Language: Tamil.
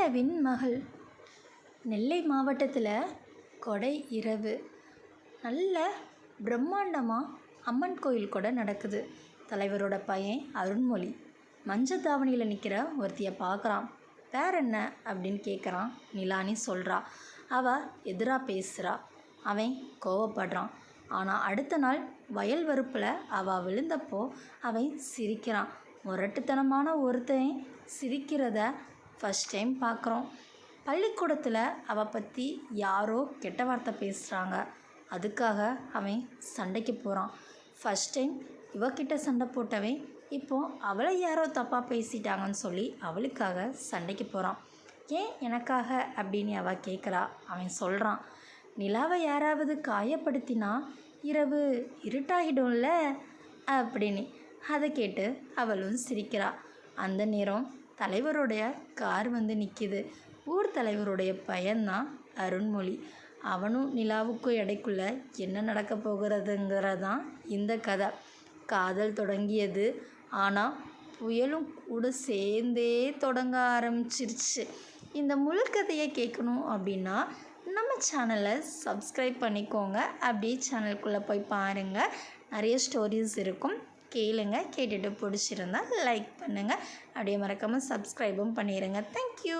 நிலவின் மகள். நெல்லை மாவட்டத்தில் கொடை இரவு. நல்ல பிரம்மாண்டமாக அம்மன் கோயில் கூட நடக்குது. தலைவரோட பையன் அருண்மொழி மஞ்சள் தாவணியில் நிற்கிற ஒருத்தியை பார்க்குறான். வேற என்ன அப்படின்னு கேட்குறான். நிலானி சொல்கிறா. அவள் எதிராக பேசுகிறா. அவன் கோவப்படுறான். ஆனால் அடுத்த நாள் வயல் வறுப்பில் அவள் விழுந்தப்போ அவன் சிரிக்கிறான். முரட்டுத்தனமான ஒருத்தன் சிரிக்கிறத ஃபஸ்ட் டைம் பார்க்குறோம். பள்ளிக்கூடத்தில் அவள் பற்றி யாரோ கெட்ட வார்த்தை பேசுகிறாங்க. அதுக்காக அவன் சண்டைக்கு போகிறான். ஃபஸ்ட் டைம் இவக்கிட்ட சண்டை போட்டவன் இப்போது அவளை யாரோ தப்பாக பேசிட்டாங்கன்னு சொல்லி அவளுக்காக சண்டைக்கு போகிறான். ஏன் எனக்காக அப்படின்னு அவள் கேட்குறா. அவன் சொல்கிறான், நிலாவை யாராவது காயப்படுத்தினா இரவு இருட்டாகிடும்ல அப்படின்னு. அதை கேட்டு அவளும் சிரிக்கிறா. அந்த நேரம் தலைவருடைய கார் வந்து நிற்கிது. ஊர் தலைவருடைய பையன்தான் அருண்மொழி. அவனும் நிலாவுக்கும் இடைக்குள்ள என்ன நடக்க போகிறதுங்கிறதான் இந்த கதை. காதல் தொடங்கியது, ஆனால் புயலும் கூட சேர்ந்தே தொடங்க ஆரம்பிச்சிருச்சு. இந்த முழு கதையை கேட்கணும் அப்படின்னா நம்ம சேனலை சப்ஸ்கிரைப் பண்ணிக்கோங்க. அப்படியே சேனலுக்குள்ளே போய் பாருங்கள். நிறைய ஸ்டோரிஸ் இருக்கும், கேளுங்க. கேட்டுட்டு பிடிச்சிருந்தா லைக் பண்ணுங்கள். அப்படியே மறக்காமல் சப்ஸ்கிரைபும் பண்ணிடுங்க. தேங்க்யூ.